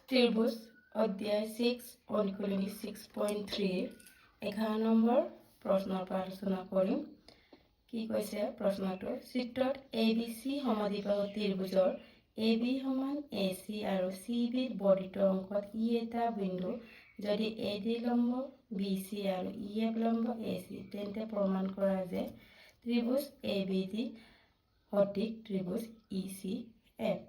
ত্ৰিভুজ অধ্যায় 6 অনুকলনী 6.3 11 নম্বৰ প্ৰশ্নৰ পৰা আলোচনা কৰিম। কি কৈছে প্ৰশ্নটো? চিত্ৰত ABC সমদ্বিবাহু ত্ৰিভুজৰ AB সমান AC আৰু CB বৰ্ধিত অংশত E এটা বিন্দু যদি AD লম্ব BC আৰু EF লম্ব AC, তেন্তে প্ৰমাণ কৰা যে ত্ৰিভুজ ABD সঠিক ত্ৰিভুজ ECF।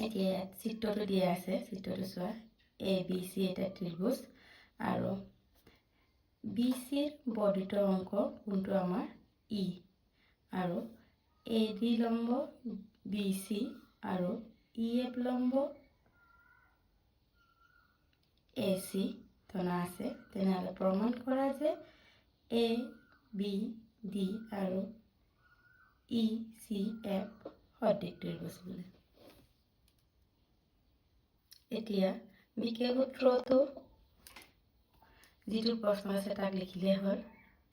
এতিয়া চিত্ৰটো দিয়া আছে, চিত্ৰটো চোৱা। ABC এটা ত্ৰিভুজ আৰু BCৰ বৰ্ধিত অংশ কোনটো আমাৰ E আৰু AD লম্ব BC আৰু EF লম্ব AC ধনা আছে। তেনেহ'লে প্ৰমাণ কৰা যে ABD আৰু ECF সঠিক ত্ৰিভুজ বুলি। এতিয়া বিশেষ সূত্ৰটো যিটো প্ৰশ্ন আছে তাক লিখিলে হ'ল।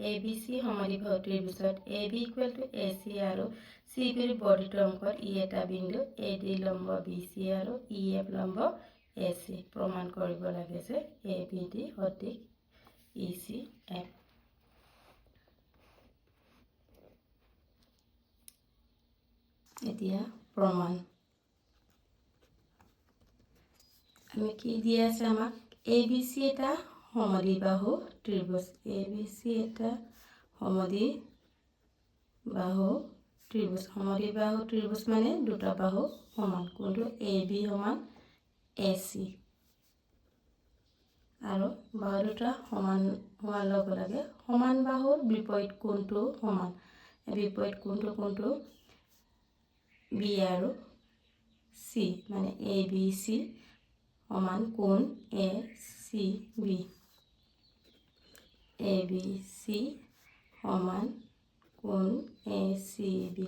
ABC সমদ্বিবাহু ত্ৰিভুজত AB = AC আৰু CBৰ বৰ্ধিত অংশত E এটা বিন্দু AD লম্ব BC আৰু EF লম্ব AC, প্ৰমাণ কৰিব লাগে যে ABD সঠিক ECF। এতিয়া প্ৰমাণ আমি কি দিয়া আছে আমাক? ABC এটা সমদ্বিবাহু ত্ৰিভুজ। ABC এটা সমদ্বিবাহু ত্ৰিভুজ। সমদ্বিবাহু ত্ৰিভুজ মানে দুটা বাহু সমান, কোনটো AB সমান AC আৰু বাহু দুটা সমান হোৱাৰ লগে লগে সমান বাহুৰ বিপৰীত কোণটো সমান। বিপৰীত কোণটো B আৰু C, মানে ABC সমান কোণ ACB। ABC সমান কোণ ACB।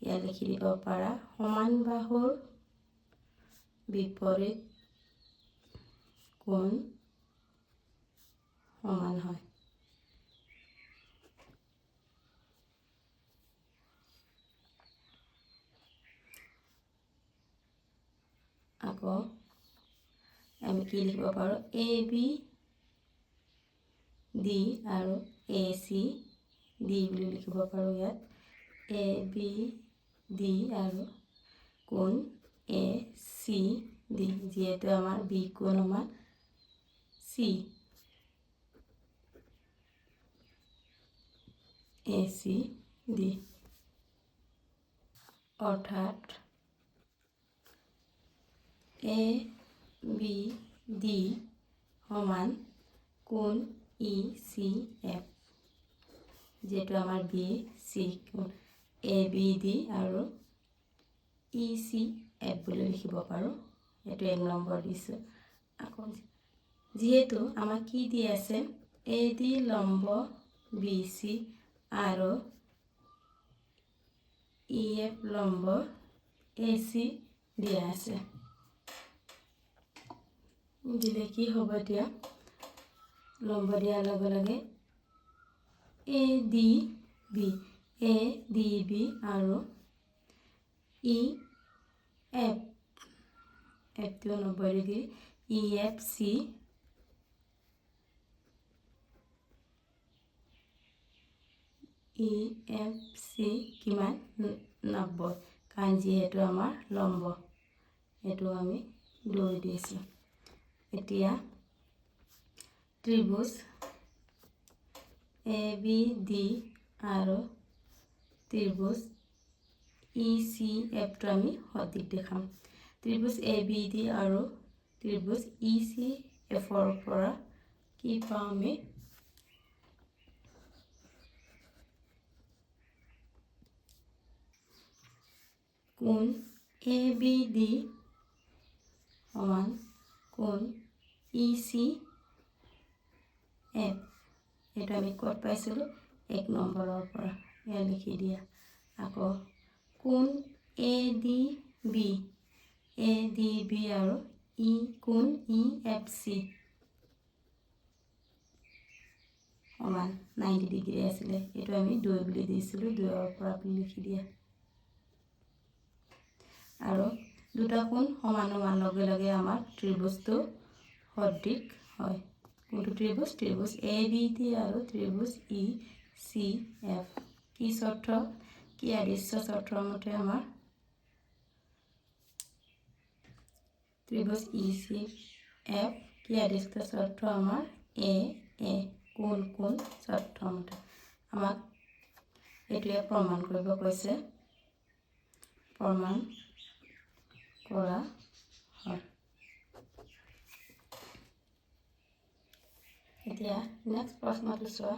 ইয়াত লিখি দিব পাৰা সমান বাহুৰ বিপৰীত কোণ সমান হয়। আকৌ আমি কি লিখিব পাৰোঁ? ABD আৰু ACD বুলি লিখিব পাৰোঁ। ইয়াত ABD আৰু কোণ ACD, যিহেতু আমাৰ B কোণ সমান C, ACD অৰ্থাৎ ABD সমান কোণ ECF, যিহেতু আমাৰ BC কোণ ABD আৰু ECF বুলি লিখিব পাৰোঁ। এইটো 1 নম্বৰ দিছোঁ। আকৌ যিহেতু আমাক কি দি আছে? AD লম্ব BC আৰু EF লম্ব AC দিয়া আছে। দিলে কি হ'ব? এতিয়া লম্ব দিয়াৰ লগে লগে ADB আৰু EF, F টো 90 ডিগ্ৰী, EFC কিমান? 90, কাৰণ যিহেতু আমাৰ লম্ব, এইটো আমি 2 দিছোঁ। এতিয়া ত্ৰিভুজ ABD আৰু ত্ৰিভুজ ECFটো আমি সঠিক দেখাম। ত্ৰিভুজ ABD আৰু ত্ৰিভুজ ECFৰ পৰা কি পাওঁ আমি? কোণ ABD সমান কোণ ECF। এইটো আমি ক'ত পাইছিলোঁ? 1 নম্বৰৰ পৰা। ইয়াত লিখি দিয়া। আকৌ কোণ ADB আৰু কোণ EFC সমান 90 ডিগ্ৰী আছিলে। এইটো আমি 2 বুলি দিছিলোঁ, 2ৰ পৰা বুলি লিখি দিয়া। আৰু দুটা কোণ সমান সমান লগে লগে আমাৰ ত্ৰিভুজটো সদৃশ হয়। কোনটো ত্ৰিভুজ? ত্ৰিভুজ ABD আৰু ত্ৰিভুজ ECF। কি চৰ্ত? কি আদৃশ্য চৰ্তৰ মতে আমাৰ ত্ৰিভুজ ECF কি আদৃশ্য চৰ্ত আমাৰ AA কোন চৰ্ত মতে আমাক এইটোৱে প্ৰমাণ কৰিব কৈছে। প্ৰমাণ কৰা হয়। এতিয়া নেক্সট প্ৰশ্নটো চোৱা।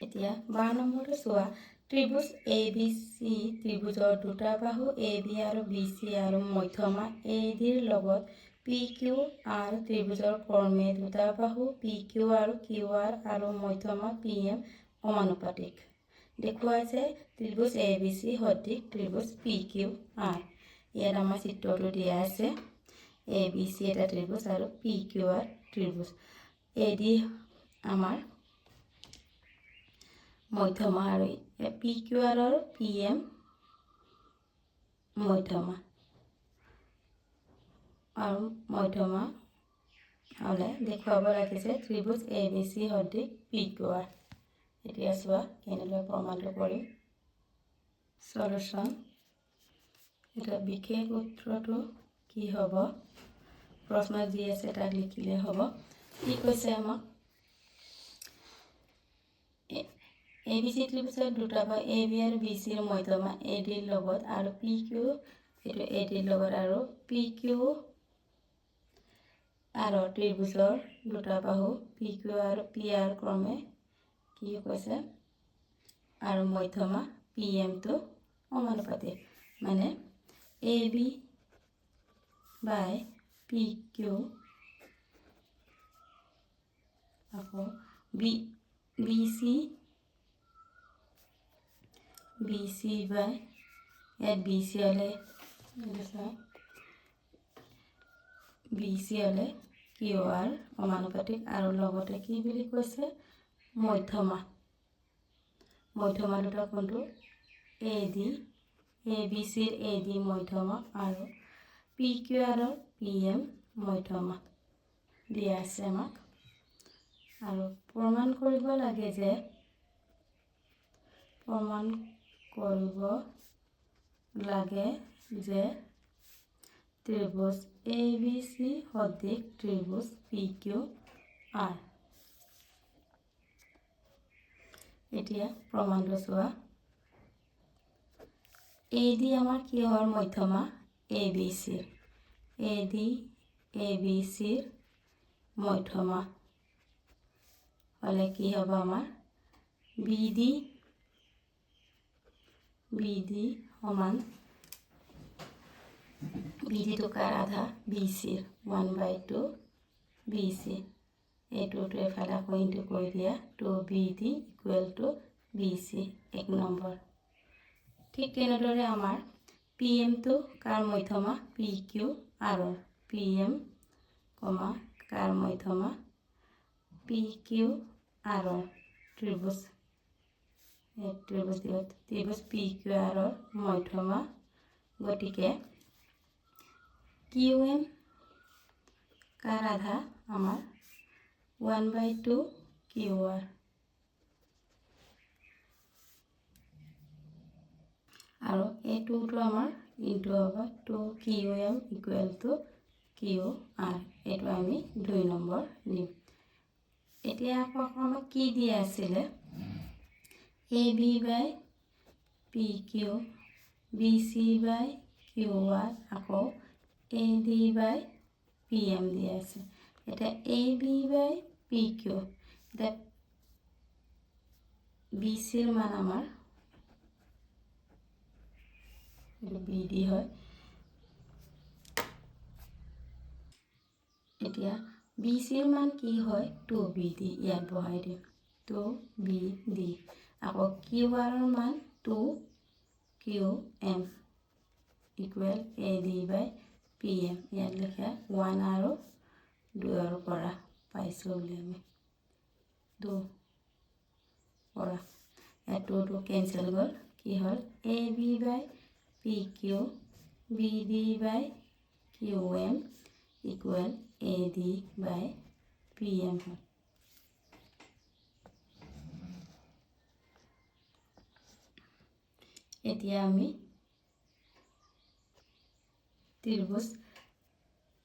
এতিয়া 12 নম্বৰটো চোৱা। ত্ৰিভুজ ABC ত্ৰিভুজৰ দুটা বাহু AB আৰু BC আৰু মধ্যমা ADৰ লগত PQR ত্ৰিভুজৰ কৰ্মে দুটা বাহু PQ আৰু QR আৰু মধ্যমা PM সমানুপাতিক। দেখুৱাই যে ত্ৰিভুজ ABC সদৃশ ত্ৰিভুজ PQR। ইয়াত আমাৰ চিত্ৰটো দিয়া আছে। ABC এটা ত্ৰিভুজ আৰু PQR ত্ৰিভুজ। AD আমাৰ মধ্যমা আৰু PQR আৰু PM মধ্যমা আৰু মধ্যমা হ'লে দেখুৱাব লাগিছে ত্ৰিভুজ ABC সদৃশ PQR। এতিয়া চোৱা কেনেদৰে প্ৰমাণটো কৰিম। সলিউশ্যন। এটা বিশেষ উত্তৰটো কি হ'ব? প্ৰশ্ন যি আছে তাক লিখিলে হ'ব। কি কৈছে আমাক? ABC ত্ৰিভুজৰ দুটা বাহু AB আৰু BCৰ মধ্যমা ADৰ লগত আৰু PQ এইটো ADৰ লগত আৰু PQ আৰু ত্ৰিভুজৰ দুটা বাহু PQ আৰু PR ক্ৰমে কি কৈছে আৰু মধ্যমা PMটো সমানুপাতিক। মানে AB বাই PQ আকৌ BC বাই ইয়াত BC হ'লে QR সমানুপাতিক আৰু লগতে কি বুলি কৈছে? মধ্যমা দুটা কোনটো? AD ABCৰ AD মধ্যমা আৰু PQR আৰু PM মধ্যমা দিয়া আছে আমাক। আৰু প্ৰমাণ কৰিব লাগে যে ত্ৰিভুজ ABC সদৃশ ত্ৰিভুজ PQR। এতিয়া প্ৰমাণটো চোৱা। AD আমাৰ কিহৰ মধ্যমা? ABCৰ। AD ABCৰ মধ্যমা হ'লে কি হ'ব আমাৰ? BD সমান BDটো কাৰ আধা? BCৰ 1/2 BC। এইটোতো এফালে আকৌ ইনটু কৰি দিয়া 2BD = BC 1 নম্বৰ। ঠিক তেনেদৰে আমাৰ PMটো কাৰ মধ্যমা? PQRৰ। PM কাৰ মধ্যমা? PQRৰ ত্ৰিভুজ PQRৰ মধ্যমা। গতিকে QM কাৰ আধা? আমাৰ 1/2 QR। আৰু এইটোতো আমাৰ ইনটু হ'ব 2QM = QR। এইটো আমি 2 নম্বৰ দিম। এতিয়া আকৌ আমাক কি দিয়া আছিলে? AB বাই PQ BC বাই QR আকৌ AD বাই PM দিয়া আছে। এতিয়া AB বাই PQ এতিয়া BCৰ মান আমাৰ BD হয়। এতিয়া BCৰ মান কি হয়? 2BD ইয়াত বহাই দিম 2BD। আকৌ QRৰ মান 2QM = AD বাই PM। ইয়াত লিখা 1 আৰু 2ৰ পৰা পাইছোঁ বুলি আমি 2 পৰা ইয়াত 2 কেঞ্চেল গ'ল। কি হ'ল? AB by PQ BD by QM equal AD by PM হয়। এতিয়া আমি ত্রিভুজ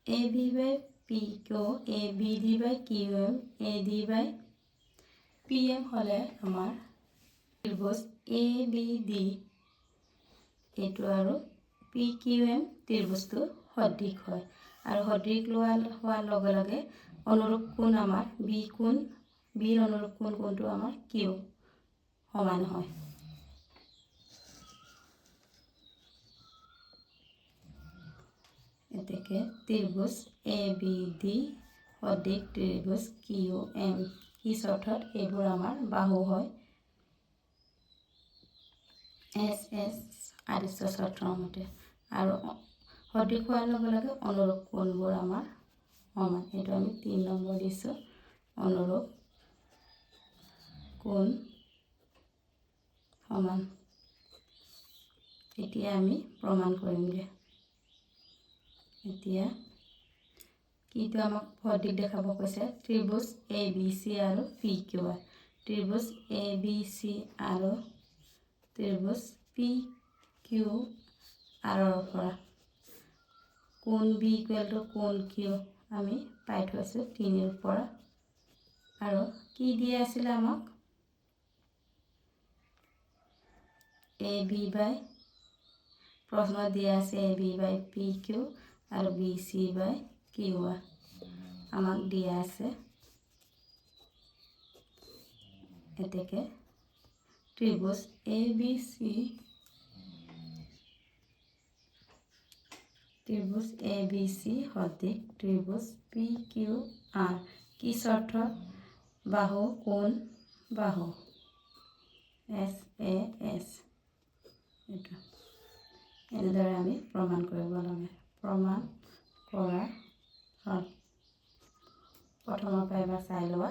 AB by PQ ABD by QM AD by PM হলে আমাৰ ত্ৰিভুজ ABD এইটো আৰু PQM ত্ৰিভুজটো সদৃশ হয় আৰু সদৃশ হোৱাৰ লগে লগে অনুৰূপ কোণ আমাৰ B কোণ Bৰ অনুৰূপ কোণটো আমাৰ Q সমান হয়। এতেকে ত্ৰিভুজ ABD সদৃশ ত্ৰিভুজ QM কি অৰ্থাৎ এইবোৰ আমাৰ বাহু হয়। SS আদিশ্য চৰ্তৰ মতে আৰু সদৃশ হোৱাৰ লগে লগে অনুৰূপ কোণবোৰ আমাৰ সমান। এইটো আমি 3 নম্বৰ দিছোঁ। অনুৰূপ কোণ সমান। এতিয়া আমি প্ৰমাণ কৰিমগে। এতিয়া কিটো আমাক সদৃশ দেখাব কৈছে ত্ৰিভুজ ABC আৰু PQR ত্ৰিভুজ ABC আৰু ত্ৰিভুজ PQR পৰা কোণ B ইকুৱেল টু কোণ Q আমি পাই থৈছোঁ 3 পৰা আৰু কি দিয়া আছিল আমাক AB by প্ৰশ্ন দিয়া আছে AB by PQ আৰু BC by QR আমাক দিয়া আছে। এতেকে ত্ৰিভুজ ABC সদৃশ ত্ৰিভুজ PQR কি অৰ্থ বাহু কোণ বাহু SAS এইটো এনেদৰে আমি প্ৰমাণ কৰিব লাগে। প্ৰমাণ কৰা হ'ল। প্ৰথমৰ পৰা এবাৰ চাই লোৱা।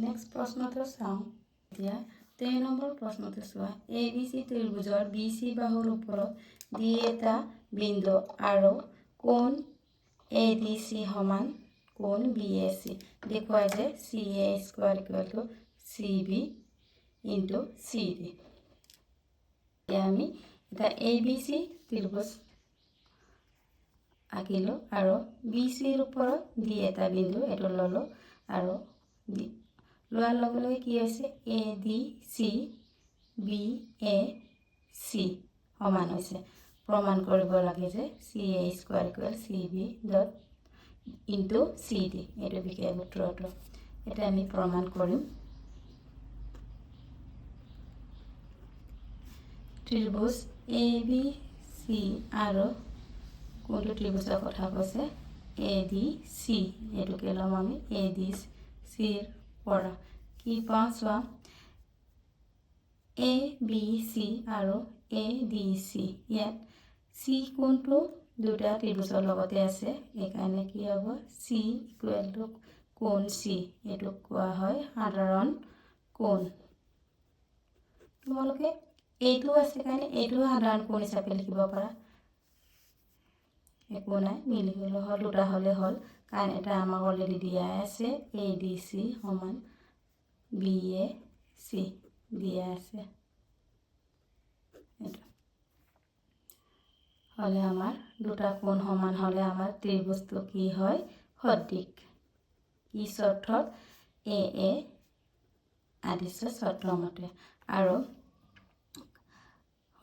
নেক্সট প্ৰশ্নটো চাওঁ। এতিয়া 3 নম্বৰ প্ৰশ্নটো চোৱা। ABC ত্ৰিভুজৰ BC বাহুৰ ওপৰত D এটা বিন্দু আৰু কোণ ADC সমান কোণ BAC দেখুৱাই যে CA square equal to CB into CD। এতিয়া আমি এটা ABC ত্ৰিভুজ আঁকিলোঁ আৰু BCৰ ওপৰত D এটা বিন্দু এইটো ল'লোঁ আৰু লোৱাৰ লগে লগে কি হৈছে ADC BAC সমান হৈছে। প্ৰমাণ কৰিব লাগে যে CA square equal CB dot into CD এইটো বিশেষ সূত্ৰটো। এটা আমি প্ৰমাণ কৰিম। ত্ৰিভুজ ABC আৰু কোনটো ত্ৰিভুজৰ কথা কৈছে ADC এইটোকে ল'ম আমি ADCৰ পৰা কি পাওঁ চোৱা ABC আৰু ADC ইয়াত C কোণটো দুটা ত্ৰিভুজৰ লগতে আছে এইকাৰণে কি হ'ব C ইকুৱেল টু কোণ C এইটো কোৱা হয় সাধাৰণ কোণ। তোমালোকে এইটো আছে কাৰণে এইটো সাধাৰণ কোণ হিচাপে লিখিব পাৰা। একো নাই মিলি গ'লে হ'ল দুটা হ'লে হ'ল কাৰণ এটা আমাক অলৰেডি দিয়া আছে ADC সমান BAC দিয়া আছে। এইটো হলে আমাৰ দুটা কোণ সমান হলে আমাৰ ত্ৰিভুজটো কি হয় সদৃশ। কি অৰ্থত AA আদিশ্য চৰ্তৰ মতে আৰু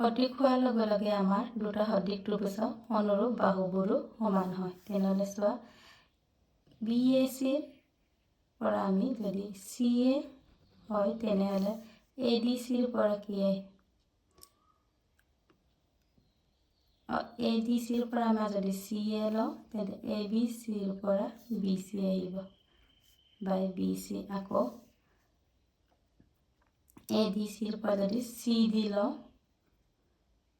সদৃশ হোৱাৰ লগে লগে আমাৰ দুটা সদৃশ ত্ৰিভুজৰ অনুৰূপ বাহুবোৰো সমান হয়। তেনেহ'লে চোৱা BACৰ পৰা আমি যদি CA হয় তেনেহ'লে ADCৰ পৰা কি ADCৰ পৰা আমাৰ যদি CA লওঁ তেন্তে ABCৰ পৰা BC আহিব। বাই বি চি আকৌ এ ডি চিৰ পৰা যদি চি দি লওঁ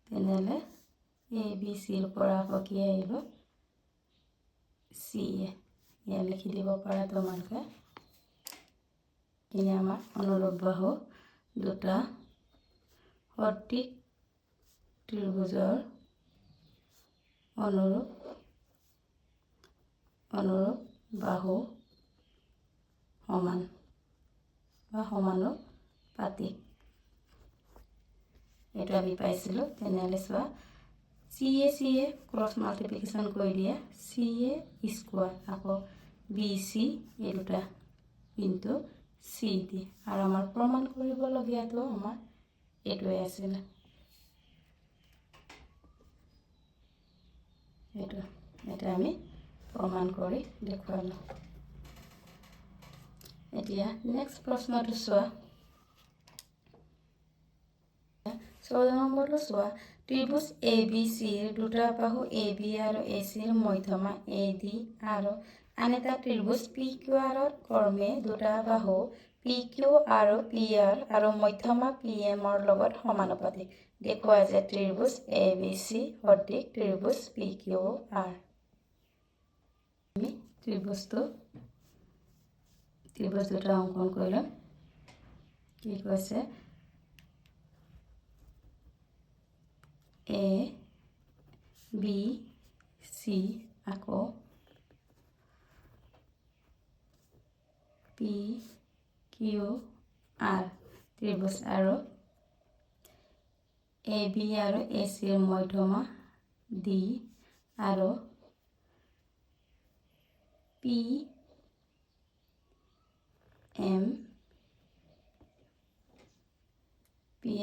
তেনেহ'লে এ বি চিৰ পৰা আকৌ কি আহিব চি এ ইয়াত লিখি দিব পাৰা তোমালোকে এইখিনি আমাৰ অনুৰূপ বাহু দুটা সঠিক ত্ৰিভুজৰ অনুৰূপ বাহু সমান বা সমানুপাতিক এইটো আমি পাইছিলোঁ তেনেহ'লে চোৱা চি এ ক্ৰছ মাল্টিপ্লিকেশ্যন কৰি দিয়া চি এ স্কোৱাৰ আকৌ বি চি এই দুটা ইনটু চি ডি আৰু আমাৰ প্ৰমাণ কৰিবলগীয়াটো আমাৰ এইটোৱে আছিলে এটা আমি প্ৰমাণ কৰি দেখুৱালোঁ এতিয়া নেক্সট প্ৰশ্নটো চোৱা 14 নম্বৰটো চোৱা ত্ৰিভুজ এ বি চিৰ দুটা বাহু এ বি আৰু এ চিৰ মধ্যমা এ ডি আৰু আন এটা ত্ৰিভুজ পি কিউ আৰৰ ক্ৰমে দুটা বাহু পি কিউ আৰু পি আৰ আৰু মধ্যমা পি এমৰ লগত সমানুপাতিক দেখুওৱা যে ত্ৰিভুজ এ বি চি সদৃশ ত্ৰিভুজ পি কিউ আৰ আমি ত্ৰিভুজ দুটা অংকন কৰি ল'ম কি কৈছে এ বি চি আকৌ পি কিউ আৰ ত্ৰিভুজ আৰু এ বি আৰু এ চিৰ মধ্যমা ডি আৰু পি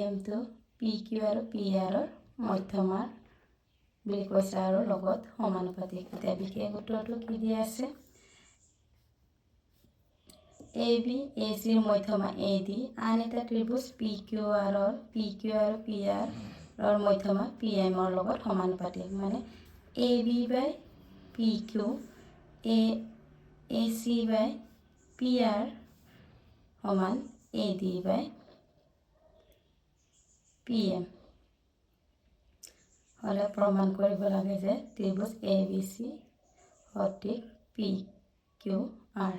এমটো পি কিউ আৰু পি আৰৰ মধ্যমাৰ বুলি কৈছে আৰু লগত সমানুপাতিক এতিয়া বিশেষ সূত্ৰটো কি দিয়া আছে এ বি এ চিৰ মধ্যমা এ ডি আন এটা ত্ৰিভুজ পি কিউ আৰু পি আৰৰ মধ্যমা পি এমৰ লগত সমানুপাতিক মানে A B by P Q A C by P R সমান A D by P M হ'লে প্ৰমাণ কৰিব লাগে যে ত্ৰিভুজ এ বি চি সদৃশ পি কিউ আৰ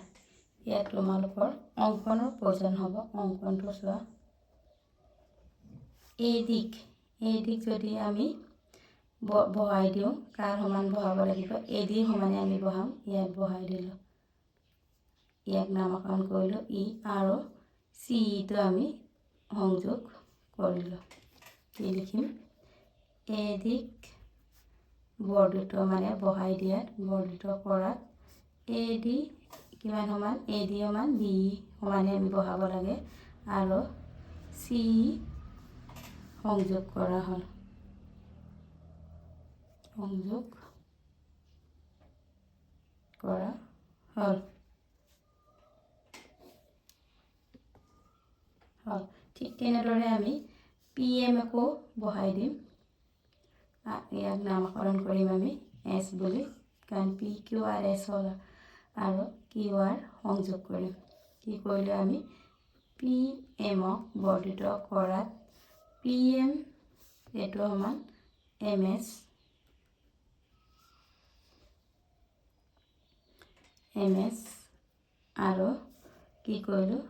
ইয়াত তোমালোকৰ অংকনৰ প্ৰয়োজন হ'ব অংকনটো চোৱা এই দিক যদি আমি বহাই দিওঁ কাৰ সমান বহাব লাগিব এ ডিৰ সমানে আমি বহাম ইয়াত বহাই দিলোঁ ইয়াক নামকৰণ কৰিলোঁ ই আৰু চি ইটো আমি সংযোগ কৰিলোঁ কি লিখিম এ দিক বৰ্ধিত মানে বহাই দিয়াত বৰ্ধিত কৰাত এ ডি কিমান সমান এ ডি সমান বি সমানে আমি বহাব লাগে আৰু চি সংযোগ কৰা হ'ল ঠিক তেনেদৰে আমি পি এম আকৌ বহাই দিম ইয়াক নামকৰণ কৰিম আমি এছ বুলি কাৰণ পি কিউ আৰ এছ হ'ল আৰু কিউ আৰ সংযোগ কৰিম কি কৰিলোঁ আমি পি এমক বৰ্ধিত কৰাত পি এম এইটো সমান এম এছ আৰু কি কৰিলোঁ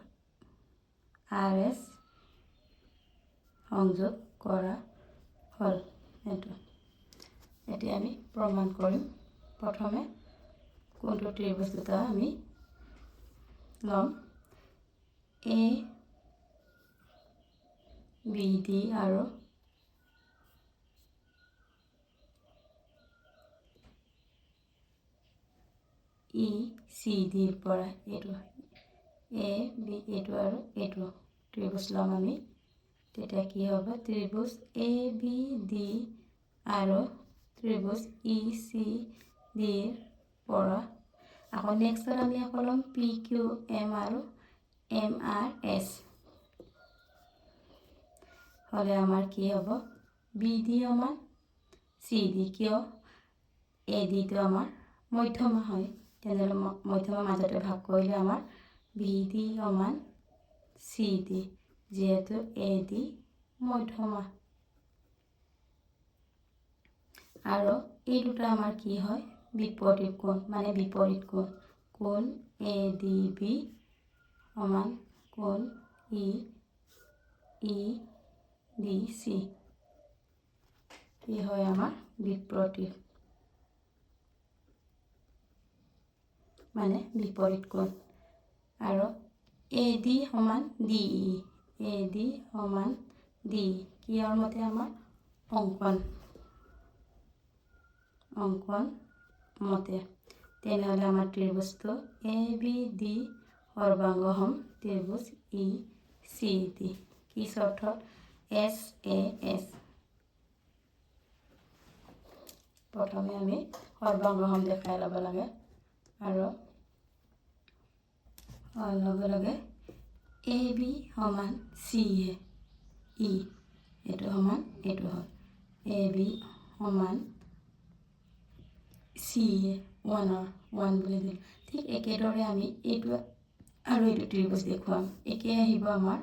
আৰ এছ সংযোগ কৰা হ'ল এইটো এতিয়া আমি প্ৰমাণ কৰিম প্ৰথমে কোনটো ত্ৰিভুজ দুটা আমি ল'ম এ বি ডি আৰু ই চি ডিৰ পৰা এইটো এ বি এইটো আৰু এইটো ত্ৰিভুজ ল'ম আমি তেতিয়া কি হ'ব ত্ৰিভুজ এ বি ডি আৰু ত্ৰিভুজ ই চি ডিৰ পৰা আকৌ নেক্সটত আমি আকৌ ল'ম পি কিউ এম আৰু এম আৰ এছ হ'লে আমাৰ কি হ'ব বি ডি সমান চি ডি কিয় এ ডিটো আমাৰ মধ্যমা হয় তেনেহ'লে মধ্যমাৰ মাজতে ভাগ কৰিলে আমাৰ BD সমান CD, যিহেতু AD মধ্যমা। আৰু এই দুটা আমাৰ কি হয়? বিপৰীত কোণ, মানে বিপৰীত কোণ। কোণ ADB সমান কোণ EDC। কি হয় আমাৰ বিপৰীত, মানে বিপৰীত কোণ। আৰু AD সমান DE, AD সমান DE কিহৰ মতে? আমাৰ অংকন মতে। তেনেহ'লে আমাৰ ত্ৰিভুজটো ABD সৰ্বাংগসম ত্ৰিভুজ ECD। কি চৰ্তত? SAS। প্ৰথমে আমি সৰ্বাংগসম দেখাই ল'ব লাগে, আৰু লগে লগে AB সমান CA, এইটো সমান এইটো হয়। AB সমান CA 1 বুলি দিলোঁ। ঠিক একেদৰে আমি এইটো আৰু এইটো ত্ৰিভুজ দেখুৱাম। একে আহিব আমাৰ,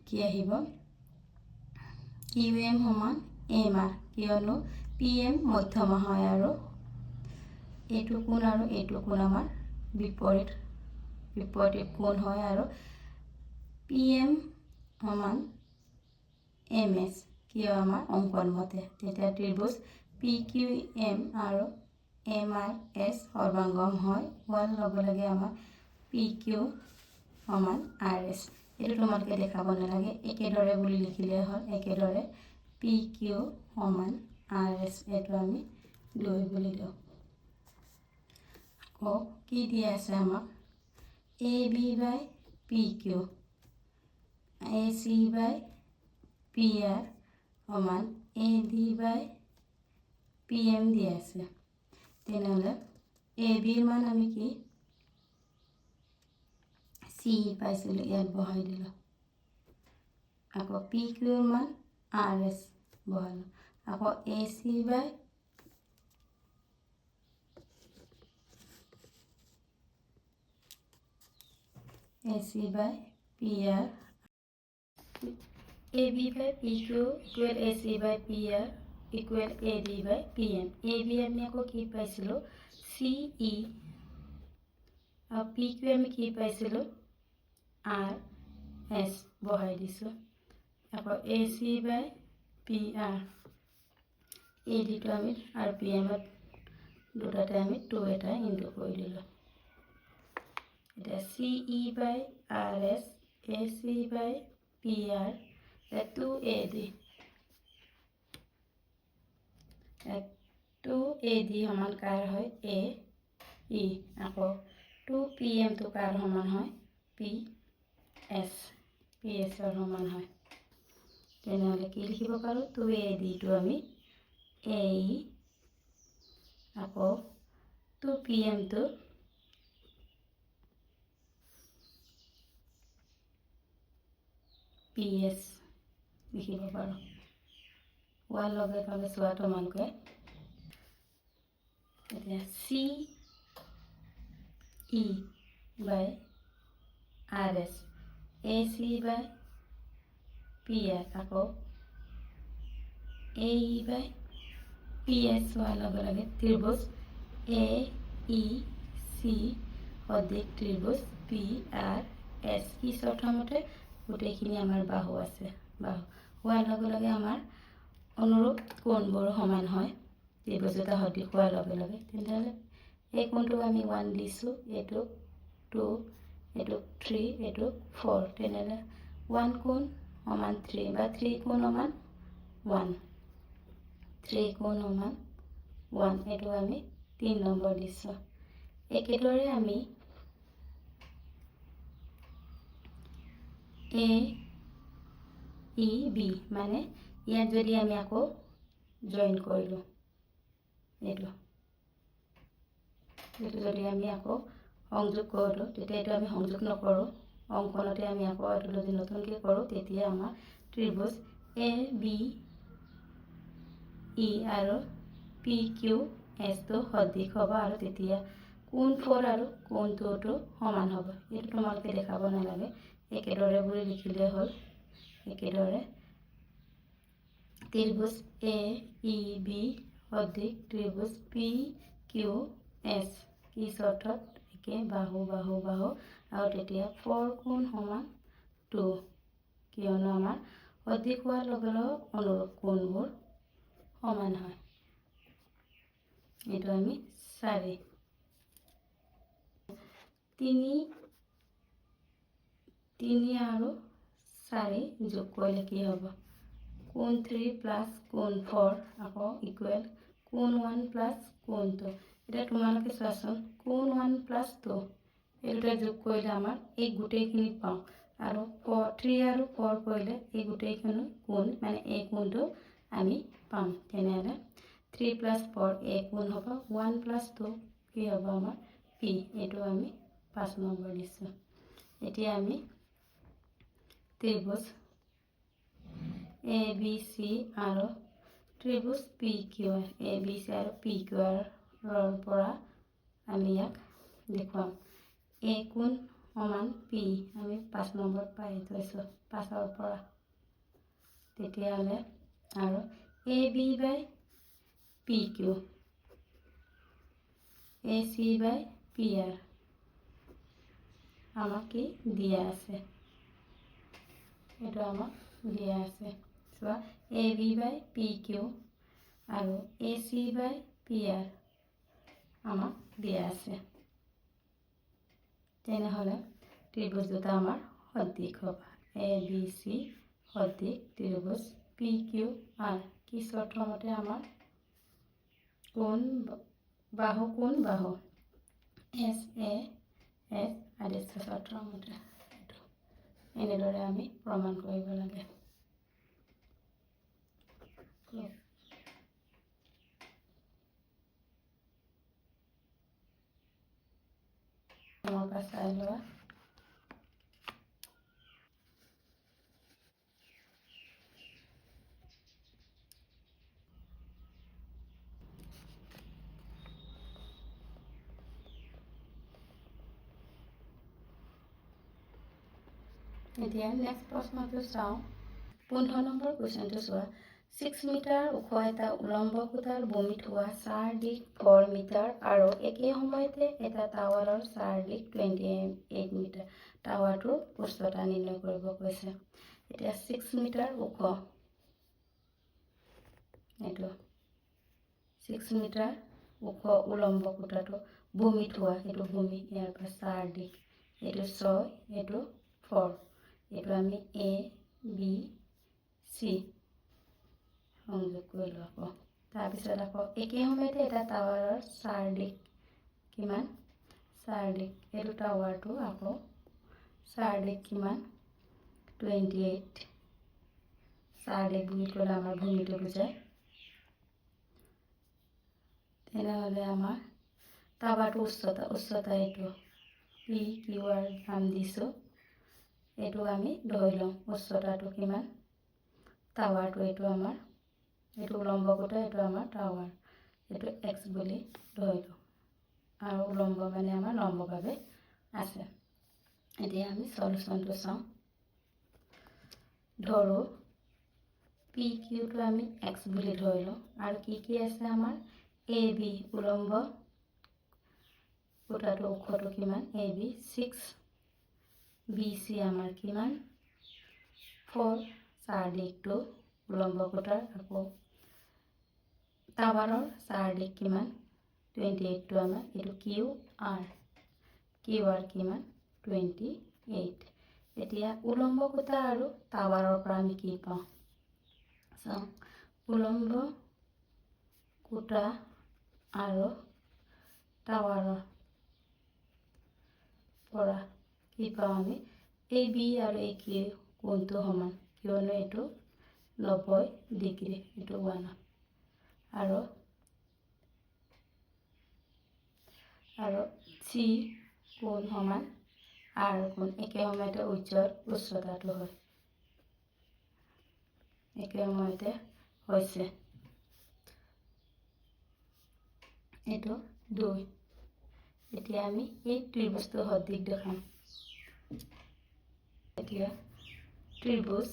কি আহিব? QM সমান MR, কিয়নো PM মধ্যমা হয়, আৰু এইটো কোণ আৰু এইটো কোণ আমাৰ বিপৰীত কোণ হয়, আৰু PM সমান MS, কিয়? আমাৰ অংকন মতে। তেতিয়া ত্ৰিভুজ PQM আৰু MRS সৰ্বাংগম হয়, হোৱাৰ লগে লগে আমাৰ PQ সমান RS। এইটো তোমালোকে দেখাব নালাগে, একেদৰে বুলি লিখিলে হ'ল। একেদৰে PQ সমান RS, এইটো আমি 2 বুলি দিওঁ। আকৌ কি দিয়া আছে আমাক? AB বাই PQ, AC বাই PR সমান AD বাই PM দিয়া আছে। তেনেহ'লে ABৰ মান আমি কি? C পাইছিলোঁ, ইয়াত বহাই দিলোঁ। আকৌ PQৰ মান RS বহালোঁ। আকৌ AC বাই PR, AB বাই PQ ইকুৱেল AC বাই PR ইকুৱেল AD বাই PM। AB আমি আকৌ কি পাইছিলোঁ? CE। আৰু PQ আমি কি পাইছিলোঁ? RS বহাই দিছোঁ। আকৌ AC বাই PR, ADটো আমি আৰু PMত দুটাতে আমি 2 এটা ইনটু কৰি দিলোঁ। এতিয়া CE বাই RS, AC বাই PR, 2AD। 2AD সমান কাৰ হয়? AE। আকৌ 2PM কাৰ সমান হয়? PSৰ সমান হয়। তেনেহ'লে কি লিখিব পাৰোঁ? 2ADটো আমি AE, আকৌ 2PMটো PS লিখিব পাৰোঁ। হোৱাৰ লগে লগে চোৱা তোমালোকে, এতিয়া CE বাই RS, AC বাই PR, আকৌ AE বাই PS হোৱাৰ লগে লগে ত্ৰিভুজ AEC সদৃশ ত্ৰিভুজ PRS। কি চৰ্তৰ মতে? গোটেইখিনি আমাৰ বাহু আছে। বাহু হোৱাৰ লগে লগে আমাৰ অনুৰূপ কোণবোৰ সমান হয়, ত্ৰিভুজ দুটা সদৃশ হোৱাৰ লগে লগে। তেনেহ'লে এই কোণটোক আমি 1 দিছোঁ, এইটো 2, এইটো 3, এইটো 4। তেনেহ'লে 1 কোণ সমান 3, বা 3 কোণ সমান 1, 3 কোণ সমান 1, এইটো আমি 3 নম্বৰ দিছোঁ। একেদৰে আমি AEB, মানে ইয়াত যদি আমি আকৌ জইন কৰিলোঁ, এইটো যদি আমি আকৌ সংযোগ কৰিলোঁ, তেতিয়া এইটো আমি সংযোগ নকৰোঁ, অংকনতে আমি আকৌ এইটো যদি নতুনকৈ কৰোঁ, তেতিয়া আমাৰ ত্ৰিভুজ ABE আৰু PQR এছটো সদৃশ হ'ব আৰু তেতিয়া কোন 4 আৰু কোন 2টো সমান হ'ব। এইটো তোমালোকে দেখাব নালাগে, একেদৰে বুলি লিখিলে হ'ল। একেদৰে ত্ৰিভুজ এ ই বি সদৃশ ত্ৰিভুজ পি কিউ এছ কি চৰ্তত একে বাহু বাহু বাহু আৰু তেতিয়া 4 কোণ সমান 2, কিয়নো আমাৰ সদৃশ হোৱাৰ লগে লগে অনুৰূপ কোণবোৰ সমান হয়। এইটো আমি 4 তিনি আৰু 4 যোগ কৰিলে কি হ'ব? কোণ 3 প্লাছ কোণ 4 আকৌ ইকুৱেল কোণ 1 প্লাছ কোণ 2। এতিয়া তোমালোকে চোৱাচোন, কোণ 1 প্লাছ 2 এই দুটা যোগ কৰিলে আমাৰ এই গোটেইখিনি পাওঁ, আৰু 3 আৰু 4 কৰিলে এই গোটেইখিনি কোণ মানে এই কোণটো আমি পাম। তেনেহ'লে 3 প্লাছ 4 এই কোণ হ'ব, 1 প্লাছ 2 কি হ'ব আমাৰ পি। এইটো আমি 5 নম্বৰ দিছোঁ। এতিয়া আমি ত্ৰিভুজ এ বি চি আৰু ত্ৰিভুজ P Q R, A B C আৰু পি কিউ আৰৰ পৰা আমি ইয়াক দেখুৱাম। এ কোণ সমান পি আমি 5 নম্বৰত পাই থৈছোঁ 5ৰ পৰা। তেতিয়াহ'লে আৰু A B by P Q, A C by P R আমাক কি দিয়া আছে? এইটো আমাক দিয়া আছে। চোৱা, A B by P Q আৰু A C by P R আমাক দিয়া আছে। তেনেহ'লে ত্ৰিভুজ দুটা আমাৰ সদৃশ হ'ব। এ বি চি সদৃশ ত্ৰিভুজ পি কিউ আৰ কি চৰ্তৰ মতে আমাৰ কোণ বাহু কোণ বাহু এছ এ এছ আদিশ্য চৰ্তৰ মতে। এনেদৰে আমি প্ৰমাণ কৰিব লাগে। মোৰ পৰা চাই লোৱা। এতিয়া নেক্সট প্ৰশ্নটো চাওঁ। 15 নম্বৰ কুৱেশ্যনটো চোৱা। 6 মিটাৰ ওখ এটা উলম্ব খুঁটাৰ ভূমিত হোৱা 4 দিশ 4 মিটাৰ আৰু একে সময়তে এটা টাৱাৰৰ 4 দিশ 28 মিটাৰ। টাৱাৰটোৰ উচ্চতা নিৰ্ণয় কৰিব কৈছে। এতিয়া 6 মিটাৰ ওখ, এইটো 6 মিটাৰ ওখ উলম্ব খুঁটাটো ভূমিত হোৱা, এইটো ভূমি, ইয়াৰ পৰা 4 দিশ, এইটো 6, এইটো 4, এইটো আমি এ বি চি সংযোগ কৰিলোঁ। আকৌ তাৰপিছত আকৌ একে সময়তে এটা টাৱাৰৰ 4 দিশ কিমান? 4 দিশ, এইটো টাৱাৰটো আকৌ 4 দিশ কিমান? 28। 4 দিশ বুলি ক'লে আমাৰ ভূমিটো বুজায়। তেনেহ'লে আমাৰ টাৱাৰটো উচ্চতা এইটো পি কিউ আৰ নাম দিছোঁ। এইটো আমি ধৰি লওঁ উচ্চতাটো কিমান? টাৱাৰটো এইটো আমাৰ, এইটো উলম্ব খুঁটা, এইটো আমাৰ টাৱাৰ, এইটো এক্স বুলি ধৰি লওঁ, আৰু উলম্ব মানে আমাৰ লম্বভাৱে আছে। এতিয়া আমি চলুশ্যনটো চাওঁ। ধৰোঁ পি কিউটো আমি এক্স বুলি ধৰি লওঁ, আৰু কি আছে আমাৰ এ বি উলম্ব খুঁটাটো ওখটো কিমান? এ বি 6, বি চি আমাৰ কিমান? 4, 4 দিশটো উলম্ব খুঁটাৰ, আকৌ টাৱাৰৰ 4 দিশ কিমান? 28টো আমাৰ, এইটো কিউ আৰ কিমান? 28। এতিয়া উলম্ব খুঁটা আৰু টাৱাৰৰ পৰা আমি কি পাওঁ চাওঁ। উলম্ব খুঁটা আৰু টাৱাৰৰ পৰা কি পাওঁ আমি? এ বি আৰু এ কিউ কোণটো সমান, কিয়নো এইটো 90 ডিগ্ৰী, এইটো 1, আৰু চি কোণ সমান আৰ কোণ, একে সময়তে উচ্চতাটো হয়, একে সময়তে হৈছে। এইটো 2 এতিয়া আমি এই ত্ৰিভুজটো সদৃশ দেখাম এতিয়া ত্ৰিভুজ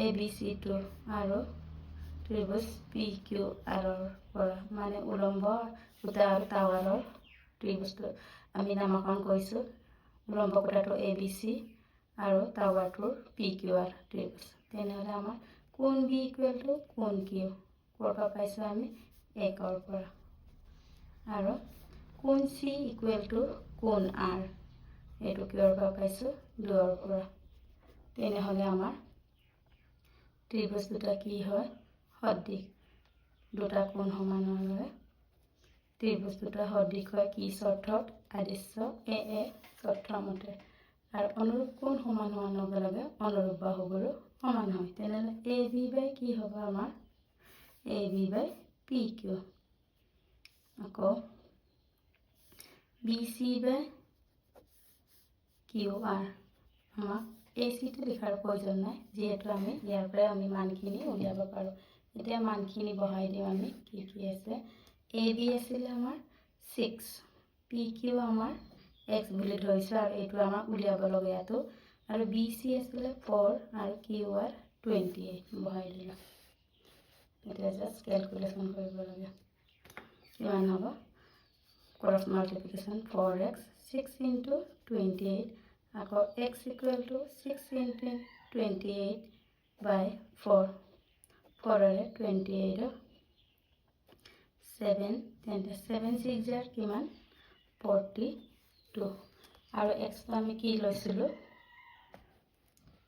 ABC2 আৰু ত্ৰিভুজ PQR পৰা মানে উলম্ব খুঁটা আৰু টাৱাৰৰ ত্ৰিভুজটো আমি নামকৰণ কৰিছোঁ উলম্ব খুঁটাটো ABC আৰু টাৱাৰটোৰ PQR ত্ৰিভুজ তেনেহ'লে আমাৰ কোণ B = কোণ Q ক'ৰ পৰা পাইছোঁ আমি 1ৰ পৰা আৰু কোণ C = কোণ R এইটো কিহৰ পৰা পাইছোঁ 2ৰ পৰা তেনেহ'লে আমাৰ ত্ৰিভুজ দুটা কি হয় সদৃশ দুটা কোণ সমান হ'লে ত্ৰিভুজ দুটা সদৃশ হয় কি চৰ্তত আদিশ্য AA চৰ্তৰ মতে আৰু অনুৰূপ কোণ সমান হোৱাৰ লগে লগে অনুৰূপ বাহুবোৰো সমান হয় তেনেহ'লে AB/, কি হ'ব আমাৰ AB/PQ আকৌ BC/QR আমাক AC-টো লিখাৰ প্ৰয়োজন নাই যিহেতু আমি ইয়াৰ পৰাই আমি মানখিনি উলিয়াব পাৰোঁ এতিয়া মানখিনি বহাই দিওঁ আমি কি আছে AB আছিলে আমাৰ 6 PQ আমাৰ x বুলি ধৰিছোঁ আৰু এইটো আমাক উলিয়াবলগীয়াটো আৰু BC আছিলে 4 আৰু QR 28 বহাই দিলোঁ এতিয়া জাষ্ট কেলকুলেশ্যন কৰিব লাগে কিমান হ'ব ক্ৰছ মাল্টিপ্লিকেশ্যন 4x 6 × 28 আকৌ x = 6 × 28/4 4ৰে 28 7 তেন্তে 7 6 কিমান 42 আৰু xটো আমি কি লৈছিলোঁ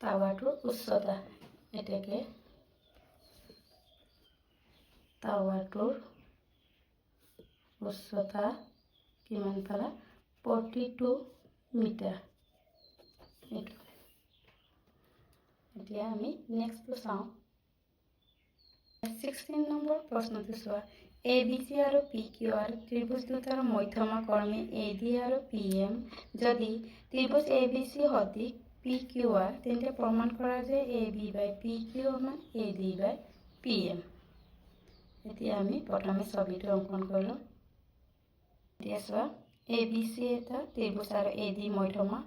টাৱাৰটোৰ উচ্চতা এতেকে টাৱাৰটোৰ উচ্চতা কিমান পালা 42 মিটাৰ এইটো এতিয়া আমি নেক্সটটো চাওঁ 16 নম্বৰ প্ৰশ্নটো চোৱা ABC আৰু PQR ত্ৰিভুজ দুটাৰ মধ্যমা কৰ্মী AD আৰু PM যদি ত্ৰিভুজ ABC সদৃশ PQR তেন্তে প্ৰমাণ কৰা যে AB/PQ সমান AD/PM এতিয়া আমি প্ৰথমে ছবিটো অংকন কৰিলোঁ এতিয়া চোৱা ABC এটা ত্ৰিভুজ আৰু AD মধ্যমা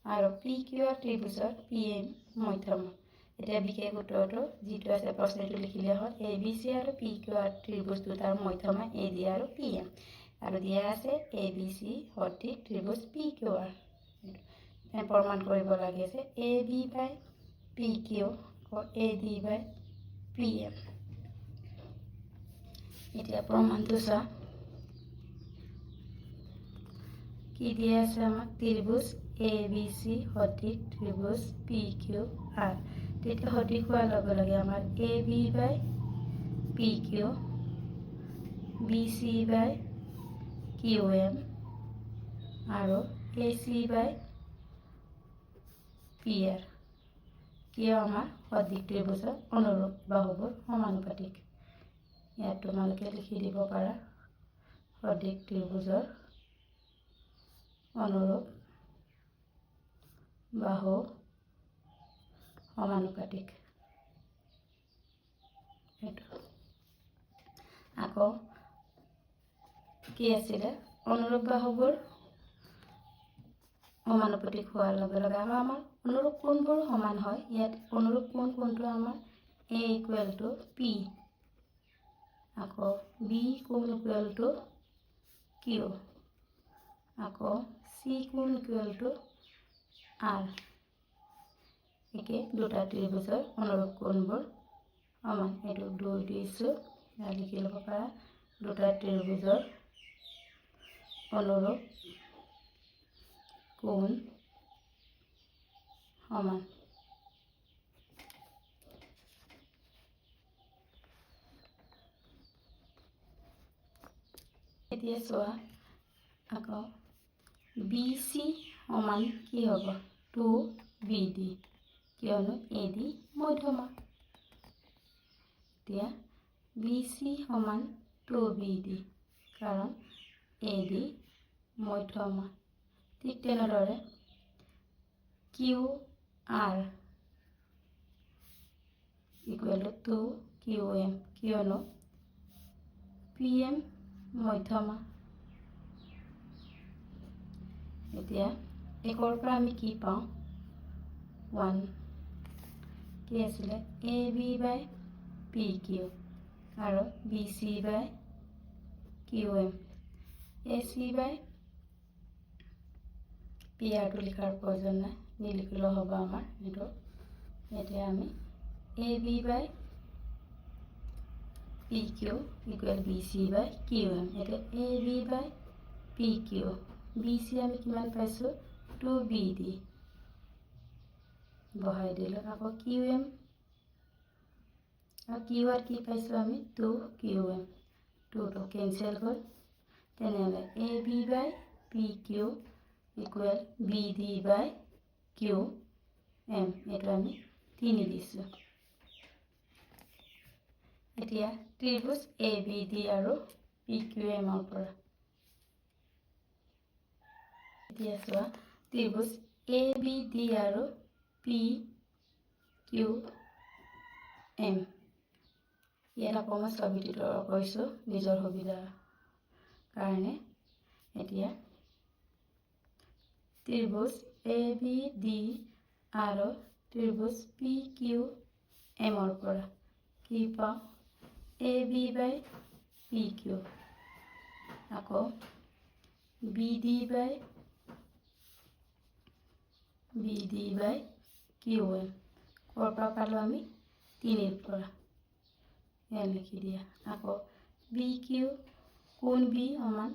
আৰু PQR ত্ৰিভুজৰ PM মধ্যমা এতিয়া বিশেষ উত্তৰটো যিটো আছে প্ৰশ্নটো লিখিলে হ'ল ABC আৰু PQR ত্ৰিভুজ দুটাৰ মধ্যমা AD আৰু PM আৰু দিয়া আছে ABC সদৃশ ত্ৰিভুজ PQR প্ৰমাণ কৰিব লাগে যে AB/PQ AD/PM এতিয়া প্ৰমাণটো চোৱা কি দিয়া আছে আমাক ত্ৰিভুজ ABC সদৃশ ত্ৰিভুজ PQR তেতিয়া সদৃশ হোৱাৰ লগে লগে আমাৰ AB/PQ BC/QM আৰু AC/PR কিয় আমাৰ সদৃশ ত্ৰিভুজৰ অনুৰূপ বাহুবোৰ সমানুপাতিক ইয়াত তোমালোকে লিখি দিব পাৰা সদৃশ ত্ৰিভুজৰ অনুৰূপ বাহু সমানুপাতিক এইটো আকৌ কি আছিলে অনুৰূপ বাহুবোৰ সমানুপাতিক হোৱাৰ লগে লগে আমাৰ অনুৰূপ কোণবোৰ সমান হয় ইয়াত অনুৰূপ কোণ কোনটো আমাৰ A = P আকৌ B কোণ = Q আকৌ C কোণ = R একে দুটা ত্ৰিভুজৰ অনুৰূপ কোণবোৰ সমান এইটো 2 দিছোঁ লিখি ল'ব পাৰা দুটা ত্ৰিভুজৰ অনুৰূপ কোণ সমান এতিয়া চোৱা আকৌ BC সমান কি হ'ব 2BD কিয়নো AD মধ্যমা এতিয়া BC সমান 2BD কাৰণ AD মধ্যমা ঠিক তেনেদৰে QR = 2QM কিয়নো PM মধ্যমা এতিয়া একৰ পৰা আমি কি পাওঁ 1 কি আছিলে AB by PQ আৰু BC by QM AC by PR টো লিখাৰ প্ৰয়োজন নাই নিলিখিলেও হ'ব আমাৰ এইটো এতিয়া আমি AB by PQ equal BC by QM এতিয়া AB by PQ BC আমি কিমান পাইছোঁ 2BD বহাই দিলোঁ আকৌ QM আৰু QR কি পাইছোঁ আমি 2QM 2 টো কেঞ্চেল হ'ল তেনেহ'লে AB by PQ equal BD by QM এইটো আমি 3 দিছোঁ এতিয়া ত্ৰিভুজ ABD আৰু PQM ৰ পৰা এতিয়া চোৱা ত্ৰিভুজ ABD আৰু PQM ইয়াত আকৌ মই ছবিটো কৰিছোঁ নিজৰ সুবিধাৰ কাৰণে এতিয়া ত্ৰিভুজ ABD আৰু ত্ৰিভুজ PQM ৰ পৰা কি পাওঁ AB by PQ আকৌ BD by QM ক'ৰ পৰা পালোঁ আমি 3 ৰ পৰা ইয়াত লিখি দিয়া আকৌ BQ কোন B সমান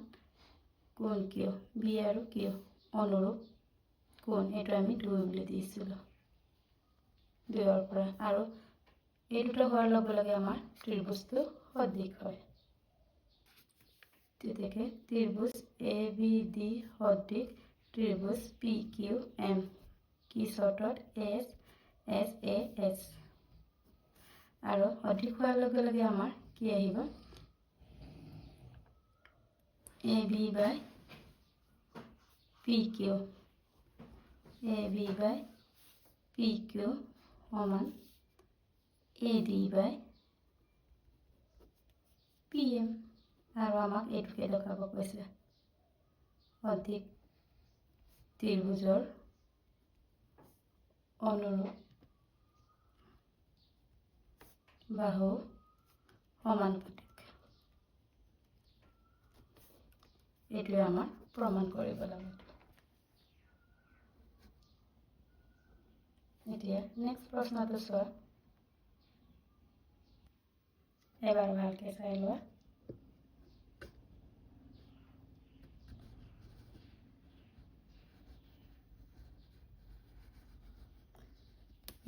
কোন Q B আৰু Q অনুৰূপ কোন এইটো আমি 2 বুলি দিছিলোঁ 2 ৰ পৰা আৰু এই দুটা হোৱাৰ লগে লগে আমাৰ ত্ৰিভুজটো সদৃশ হয় তেতিয়া ত্ৰিভুজ ABD সদৃশ ত্ৰিভুজ PQM কি চৰ্তত SAS আৰু সদৃশ হোৱাৰ লগে লগে আমাৰ কি আহিব AB by PQ AB by PQ সমান AD by PM আৰু আমাক এইটোকে দেখাব কৈছে সদৃশ ত্ৰিভুজৰ অনুৰূপ বাহু সমানুপাতিক এইটোৱে আমাৰ প্ৰমাণ কৰিব লাগে এতিয়া নেক্সট প্ৰশ্নটো চোৱা এবাৰ ভালকৈ চাই লোৱা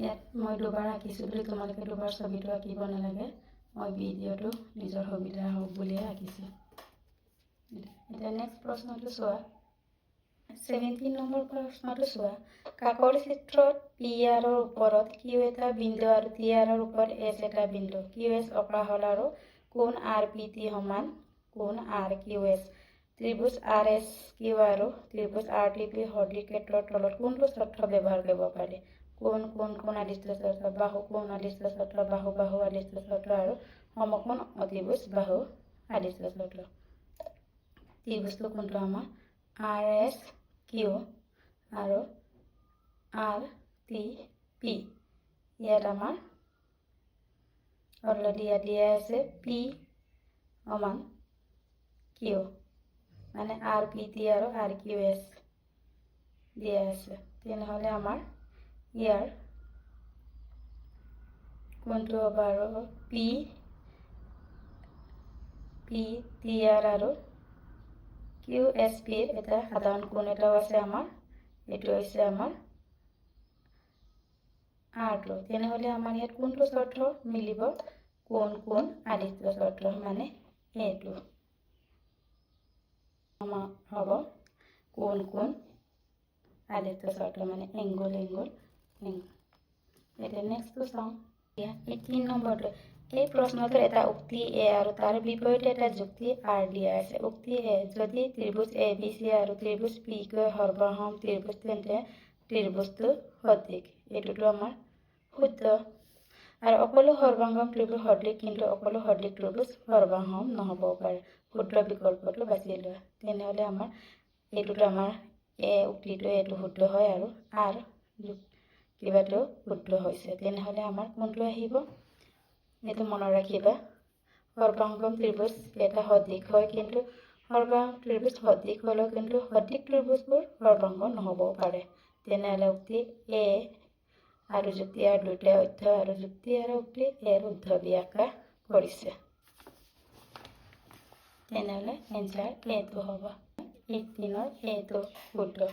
ইয়াত মই দুবাৰ আঁকিছোঁ বুলি তোমালোকে দুবাৰ ছবিটো আঁকিব নালাগে মই ভিডিঅ'টো নিজৰ সুবিধা হওক বুলিয়ে আঁকিছোঁ এতিয়া নেক্সট প্ৰশ্নটো চোৱা 17 নম্বৰ প্ৰশ্নটো চোৱা কাকৰ চিত্ৰত PR ৰ ওপৰত Q এটা বিন্দু আৰু TR ৰ ওপৰত S এটা বিন্দু QS অঁকা হ'ল আৰু কোণ RPT সমান কোণ RQS ত্ৰিভুজ RSQ আৰু ত্ৰিভুজ RTP সদৃশ ক্ষেত্ৰৰ তলত কোনটো চৰ্ত ব্যৱহাৰ কৰিব পাৰি কোণ আদিষ্ট চৰ্ত বাহু কোণ আদিষ্ট চৰ্ত বাহু আদিষ্ট চৰ্ত আৰু সমকোণ অতিভুজ বাহু আদিষ্ট চৰ্ত ত্ৰিভুজটো কোনটো আমাৰ RSQ আৰু RTP ইয়াত আমাৰ অলৰেডি ইয়াত দিয়া আছে P সমান Q মানে RPT আৰু RQS দিয়া আছে তেনেহ'লে আমাৰ ইয়াৰ কোনটো হ'ব আৰু PTR আৰু QSP এটা সাধাৰণ কোণ এটাও আছে আমাৰ এইটো হৈছে আমাৰ R2 তেনেহ'লে আমাৰ ইয়াত কোনটো চৰ্ত মিলিব কোণ আদিষ্ট চৰ্ত মানে এইটো আমাৰ হ'ব কোণ আদিষ্ট চৰ্ত মানে এংগল এতিয়া নেক্সটটো চাওঁ এতিয়া 18 নম্বৰটো এই প্ৰশ্নটোৰ এটা উক্তি A আৰু তাৰ বিপৰীতে এটা যুক্তি R দিয়া আছে উক্তি A যদি ত্ৰিভুজ ABC আৰু ত্ৰিভুজ PQ সৰ্বসম ত্ৰিভুজ তেন্তে ত্ৰিভুজটো সদৃশ এইটোতো আমাৰ শুদ্ধ আৰু অকলো সৰ্বাংগম ত্ৰিভুজ সদৃশ কিন্তু অকলো সদৃশ ত্ৰিভুজ সৰ্বাংগম নহ'ব পাৰে শুদ্ধ বিকল্পটো বাছি লোৱা তেনেহ'লে আমাৰ এইটোতো আমাৰ উক্তিটো এইটো শুদ্ধ হয় আৰু আৰ কিবাটো শুদ্ধ হৈছে তেনেহ'লে আমাৰ কোনটো আহিব এইটো মনত ৰাখিবা সৰ্বাংগম ত্ৰিভুজ এটা সদৃশ হয় কিন্তু সৰ্বাংগ ত্ৰিভুজ সদৃশ হ'লেও কিন্তু সদৃশ ত্ৰিভুজবোৰ সৰ্বাংগ নহ'ব পাৰে তেনেহ'লে উক্তি এ আৰু যুক্তি আৰু দুটাই অৰ্থ আৰু যুক্তি আৰু উক্তি এৰ শুদ্ধ ব্যাখ্যা কৰিছে তেনেহ'লে এনচাৰ এইটো হ'ব 18ৰ এইটো শুদ্ধ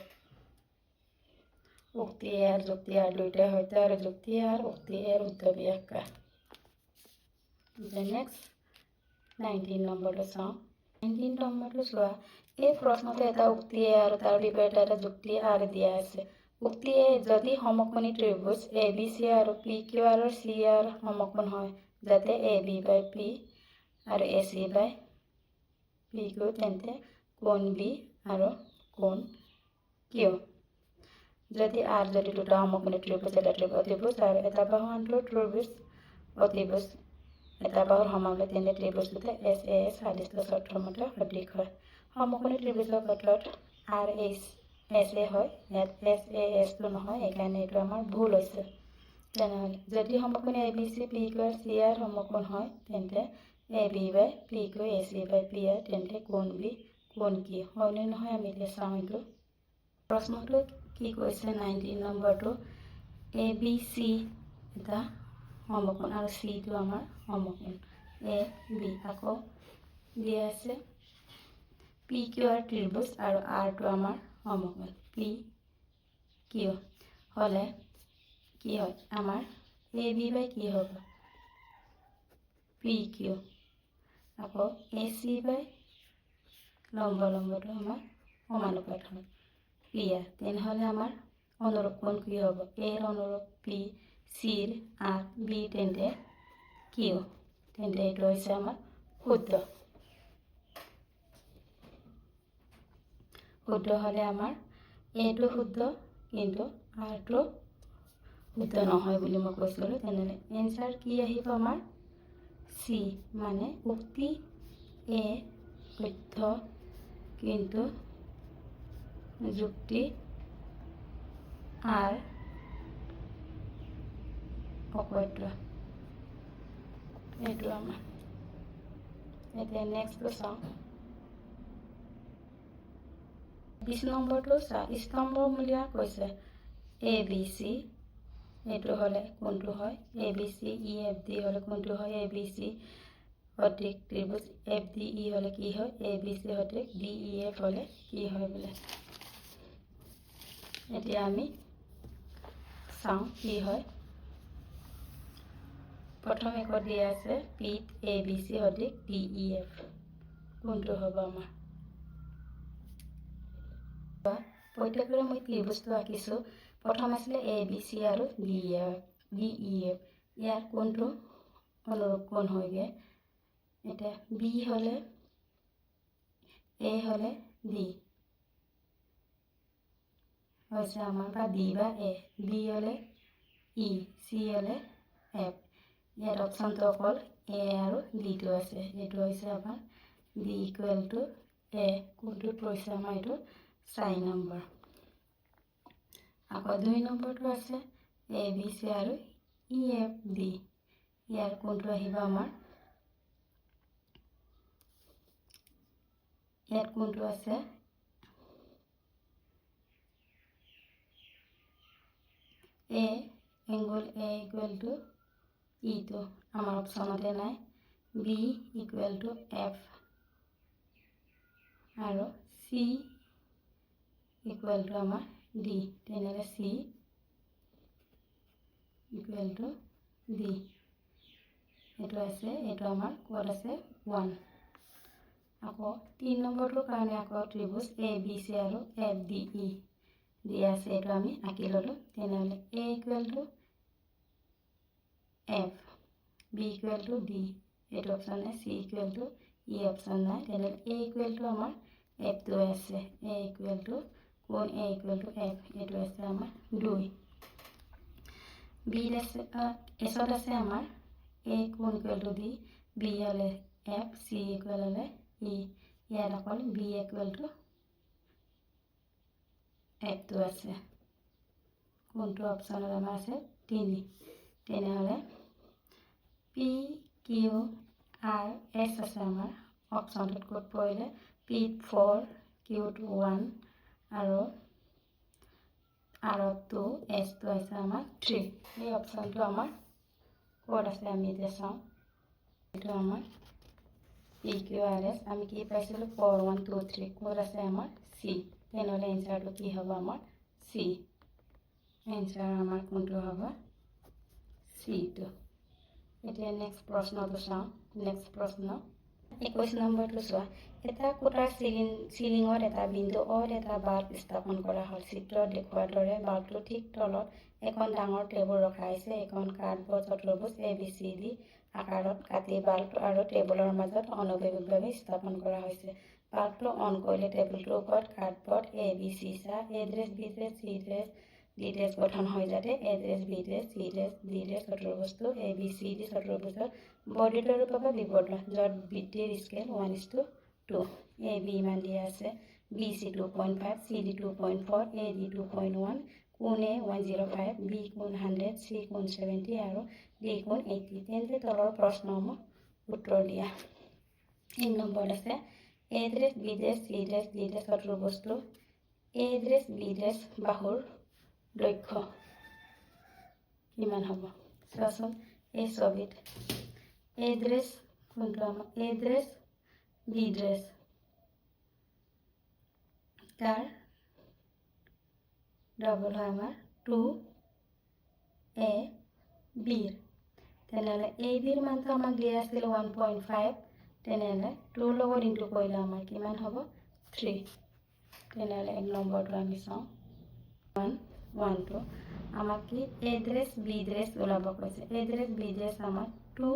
উক্তি আৰু যুক্তি আৰু দুটাই সত্য আৰু যুক্তি আৰু উক্তি এৰ শুদ্ধ ব্যাখ্যা নেক্সট 19 নম্বৰটো চাওঁ 19 নম্বৰটো চোৱা এই প্ৰশ্নটো এটা উক্তি আৰু তাৰ বিপৰীতে এটা যুক্তি আৰু দিয়া আছে উক্তি এ যদি সমকোণী ত্ৰিভুজ এ বি চি আৰু পি কিউ আৰু চি আৰ সমকোণ হয় যাতে এ বি বাই পি আৰু A C by P Q তেন্তে কোণ বি আৰু কোণ কিউ যদি আৰ যদি দুটা সমকোণী ত্ৰিভুজ এটা অতিভুজ আৰু এটা বাহু আনটো ত্ৰিভুজ অতিভুজ এটা বাহুৰ সমাগত তেন্তে ত্ৰিভুজ দুটা এছ এ এছ আদিষ্ট চৰ্তৰ মতে সদৃশ হয় সমকোণী ত্ৰিভুজৰ ক্ষেত্ৰত আৰ এইচ এছ এ হয় ইয়াত এছ এ এছটো নহয় সেইকাৰণে এইটো আমাৰ ভুল হৈছে তেনেহ'লে যদি সমকোণী A B C P Q আৰু চি আৰ সমকোণ হয় তেন্তে A B by P Q A C by P R তেন্তে কোণ বি কোণ কি হয়নে নহয় আমি এতিয়া চাওঁ এইটো প্ৰশ্নটো কি কৈছে 19 নম্বৰটো এ বি চি এটা সমকোণ আৰু চিটো আমাৰ সমকোণ এ বি আকৌ দিয়া আছে পি কিউ আৰ ত্ৰিভুজ আৰু আৰটো আমাৰ সমকোণ পি কিউ হ'লে কি হয় আমাৰ এ বি বাই কি হ'ব পি কিউ আকৌ এ চি বাই লম্বটো আমাৰ সমানুপাত হয় পি আৰ তেনেহ'লে আমাৰ অনুৰূপ কোণ কি হ'ব এৰ অনুৰূপ পি চিৰ আৰ বি তেন্তে কিউ তেন্তে এইটো হৈছে আমাৰ শুদ্ধ হ'লে আমাৰ এইটো শুদ্ধ কিন্তু আৰটো শুদ্ধ নহয় বুলি মই কৈছিলোঁ তেনেহ'লে এনচাৰ কি আহিব আমাৰ চি মানে উক্তি এ শুদ্ধ কিন্তু যুক্তি আৰ অসত্য এইটো আমাৰ এতিয়া নেক্সটটো চাওঁ 20 নম্বৰটো স্তম্ভমূলীয়া কৈছে এ বি চি এইটো হ'লে কোনটো হয় A B C E F D হ'লে কোনটো হয় এ বি চি সদৃশ ত্ৰিভুজ এফ ডি ই হ'লে কি হয় এ বি চি সদৃশ ডি ই এফ হ'লে কি হয় বোলে এতিয়া আমি চাওঁ কি হয় প্ৰথম একত দিয়া আছে পিত এ বি চি সদৃশ ডি ই এফ কোনটো হ'ব আমাৰ প্ৰত্যেকৰে মই ত্ৰিভুজটো আঁকিছোঁ প্ৰথম আছিলে এ বি চি আৰু ডি ই এফ ইয়াৰ কোনটো অনুৰূপ কোণ হয়গৈ এতিয়া বি হ'লে এ হ'লে ডি হৈছে আমাৰ বা ডি বা এ বি হ'লে ই চি হ'লে এফ ইয়াত অপশ্যনটো অকল এ আৰু ডিটো আছে এইটো হৈছে আমাৰ ডি ইকুৱেল টু এ কোনটোত পৰিছে আমাৰ এইটো 4 নম্বৰ আকৌ 2 নম্বৰটো আছে এ বি চি আৰু ই এফ ডি ইয়াৰ কোনটো আহিব আমাৰ ইয়াত কোনটো আছে এ এংগল এ ইকুৱেল টু ইটো আমাৰ অপশ্যনতে নাই বি ইকুৱেল টু এফ আৰু চি ইকুৱেল টু আমাৰ ডি তেনেহ'লে চি ইকুৱেল টু ডি এইটো আছে এইটো আমাৰ ক'ত আছে 1 আকৌ 3 নম্বৰটোৰ কাৰণে আকৌ ত্ৰিভুজ এ বি চি আৰু এফ ডি ই দিয়া আছে এইটো আমি আঁকি ল'লোঁ তেনেহ'লে A equal to F B equal to D এইটো অপশ্যন নাই C equal to E option নাই তেনেহ'লে এ ইকুৱেল টু আমাৰ এফটো আছে এ ইকুৱেল টু কোণ এ ইকুৱেল টু এফ এইটো আছে আমাৰ 2 বি আছে এছত আছে আমাৰ এ কোণ ইকুৱেল টু বি বি হ'লে এফ চি ইকুৱেল হ'লে ই ইয়াত অকল বি ইকুৱেল টু এফটো আছে কোনটো অপশ্যনত আমাৰ আছে 3 তেনেহ'লে পি কিউ আৰ এছ আছে আমাৰ অপশ্যনটোত ক'ত পৰিলে পিত 4 কিউত 1 আৰু আৰত 2 এছটো আছে আমাৰ 3 এই অপশ্যনটো আমাৰ ক'ত আছে আমি এতিয়া চাওঁ এইটো আমাৰ পি কিউ আৰ এছ আমি কি পাইছিলোঁ 4 1 2 3 ক'ত আছে আমাৰ চি তেনেহ'লে এনচাৰটো কি হ'ব আমাৰ চি এনচাৰ আমাৰ কোনটো হ'ব চিটো এতিয়া নেক্সট প্ৰশ্নটো চাওঁ নেক্সট প্ৰশ্ন 21 নম্বৰটো চোৱা এটা কোঠাৰ চিলিঙত এটা বিন্দু অত এটা বাল্ব স্থাপন কৰা হ'ল চিত্ৰত দেখুওৱাৰ দৰে বাল্বটো ঠিক তলত এখন ডাঙৰ টেবুল ৰখা হৈছে এখন cardboard Chaturbhuj A B C D আকাৰত কাটি বাল্ব আৰু টেবুলৰ মাজত অনবদ্যভাৱে স্থাপন কৰা হৈছে বাল্বটো অন কৰিলে টেবুলটোৰ ওপৰত কাৰ্ডবৰ্ড এ বি চি চা A dash B dash C dash D dash গঠন হৈ যাতে A dash B dash C dash D dash চতুৰ্ভুজটো এ বি চি ডি চতুৰ্ভুজৰ বৰ্ধিত ৰূপৰ পৰা বিবৰ্ধ য'ত বৃদ্ধিৰ স্কেল 1:2 এ বি ইমান দিয়া আছে B C 2.5 C D 2.4 A D 2.1 কোণ এ 105 বি কোণ 100 চি কোণ 70 আৰু ডি কোণ 80 তেন্তে তলৰ প্ৰশ্নসমূহ উত্তৰ দিয়া 1 নম্বৰত আছে A dash B dash C dash D dash চতুৰ্ভুজটো এড্ৰেছ বি ড্ৰেছ বাহুৰ দৈৰ্ঘ্য কিমান হ'ব চোৱাচোন এই ছবিত এড্ৰেছ কোনটো আমাৰ এড্ৰেছ বি ড্ৰেছ তাৰ ডবল হয় আমাৰ 2 এ বিৰ তেনেহ'লে এ বিৰ মানটো আমাক দিয়া আছিল 1.5 তেনেহ'লে 2 লগত ইনটু কৰিলে আমাৰ কিমান হ'ব 3 তেনেহ'লে 1 নম্বৰটো আমি চাওঁ 1 2 আমাক কি এড্ৰেছ বি ড্ৰেছ ওলাব কৈছে এড্ৰেছ বি ড্ৰেছ আমাৰ 2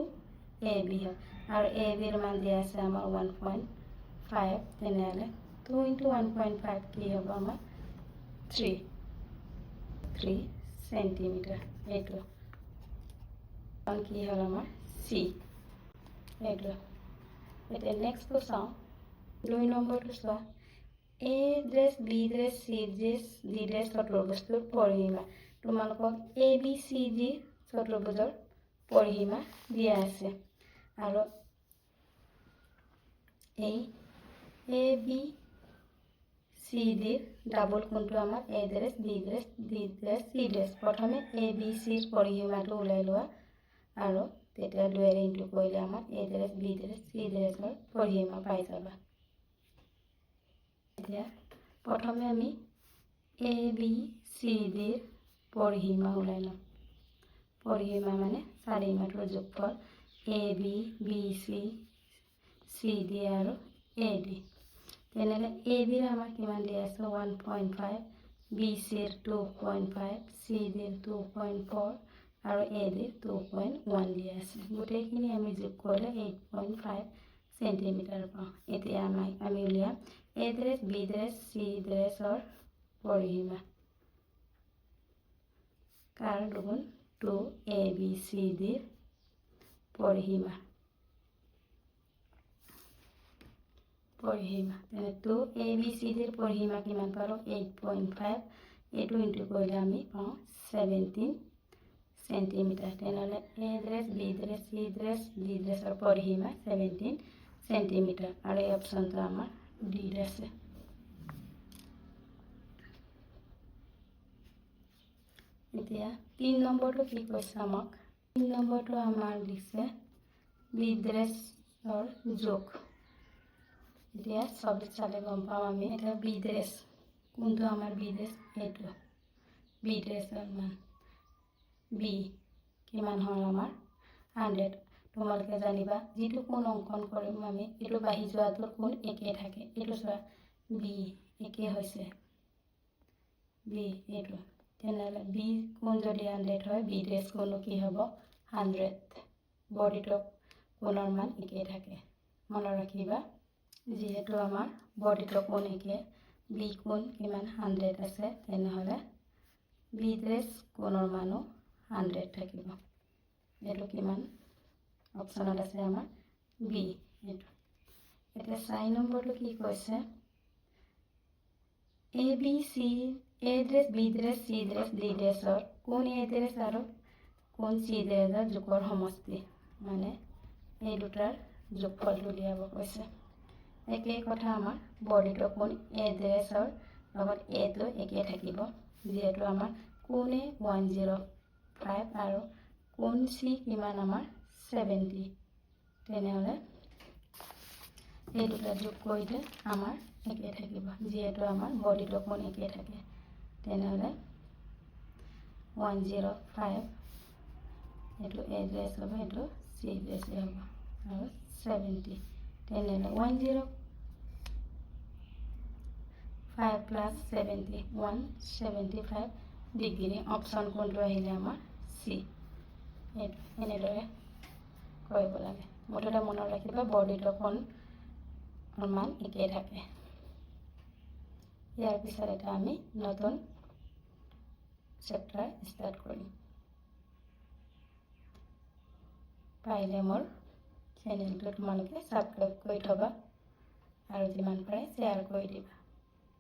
এ বি হয় আৰু এ বিৰ মান দিয়া আছে আমাৰ 1.5 তেনেহ'লে 2 × 1.5 কি হ'ব আমাৰ 3 চেণ্টিমিটাৰ এইটো কি হ'ল আমাৰ চি এইটো এতিয়া নেক্সটটো চাওঁ 2 নম্বৰটো চোৱা A dash B dash C dash D dash চতুৰ্ভুজটোৰ পৰিসীমা তোমালোকক এ বি চি ডি চতুৰ্ভুজৰ পৰিসীমা দিয়া আছে আৰু এই এ বি চি ডিৰ ডাবল কোনটো আমাৰ A dash B dash D dash C dash প্ৰথমে এ বি চিৰ পৰিসীমাটো ওলাই লোৱা আৰু তেতিয়া 2 ইনটু কৰিলে আমাৰ এড্ৰেছ বি ড্ৰেছ চি ড্ৰেছৰ পৰিসীমা পাই যাবা এতিয়া প্ৰথমে আমি এ বি চি ডিৰ পৰিসীমা ওলাই ল'ম পৰিসীমা মানে চাৰিমাত্ৰৰ যোগফল A B B C C D আৰু এ ডি তেনেহ'লে এ বিৰ আমাৰ কিমান দিয়া আছে 1.5 বি চিৰ 2.5 চি ডিৰ 2.4 আৰু এ ডিৰ 2.1 দিয়া আছে গোটেইখিনি আমি যোগ কৰিলে 8.5 চেণ্টিমিটাৰ পাওঁ এতিয়া আমি উলিয়াম এড্ৰেছ বি ড্ৰেছ চি ড্ৰেছৰ পৰিসীমা কাৰ দুগুণ 2 এ বি চি ডিৰ পৰিসীমা তেনে 2 এ বি চি ডিৰ পৰিসীমা কিমান পালোঁ 8.5 এইটো ইনটু কৰিলে আমি পাওঁ 17 চেণ্টিমিটাৰ তেনেহ'লে A dash B dash C dash D ড্ৰেছৰ পৰিসীমা 17 চেণ্টিমিটাৰ আৰু এই অপশ্যনটো আমাৰ ডিত আছে এতিয়া 3 নম্বৰটো কি কৈছে আমাক 3 নম্বৰটো আমাৰ দিছে বি ড্ৰেছৰ যোগ এতিয়া ছবিত চালে গম পাওঁ আমি এতিয়া বি ড্ৰেছ কোনটো আমাৰ বি ড্ৰেছ এইটো বি ড্ৰেছৰ মান বি কিমান হ'ল আমাৰ 100 তোমালোকে জানিবা যিটো কোণ অংকন কৰিম আমি এইটো বাঢ়ি যোৱাটোৰ কোণ একেই থাকে এইটো চোৱা বি একেই হৈছে বি এইটো তেনেহ'লে বি কোণ যদি 100 হয় বি ড্ৰেছ কোণো কি হ'ব 100 বৰ্ধিত কোণৰ মান একেই থাকে মনত ৰাখিবা যিহেতু আমাৰ বৰ্ধিত কোণ একে বি কোণ কিমান 100 আছে তেনেহ'লে বি ড্ৰেছ কোণৰ মানো 100 থাকিব এটো কিমান অপচনত আছে আমাৰ বি এটো এটা 4 নম্বৰটো কি কৈছে A B C A dress B dress C dress D ড্ৰেছৰ কোন A ড্ৰেছ আৰু কোন C ড্ৰেছৰ যোগৰ সমষ্টি মানে এই দুটাৰ যোগফলটো উলিয়াব কৈছে একেই কথা আমাৰ বডিটো কোন A ড্ৰেছৰ লগত A টো একে থাকিব যেহেতু আমাৰ কোন A 105 আৰু কোন C কিমান আমাৰ 70 তেনেহলে এই দুটা যোগ কৰিলে আমাৰ একে থাকিব যেহেতু আমাৰ বডিটো কোন একে থাকে তেনেহলে 105 এটো A ড্ৰেছ হ'ব এটো C ড্ৰেছ হ'ব আৰু 70 তেনেহলে 105 plus 70 175 ডিগ্ৰী অপচন কোনটো আহিলে আমাৰ C এনেদৰে কৰিব লাগে মুঠতে মনত ৰাখিবা বডিটো কোন মান একে থাকে ইয়াৰ পিছত এটা আমি নতুন চেপ্টাৰ ষ্টাৰ্ট কৰিম পাৰিলে মোৰ চেনেলটো তোমালোকে সাবস্ক্ৰাইব কৰি থবা আৰু যিমান পাৰে শ্বেয়াৰ কৰি দিবা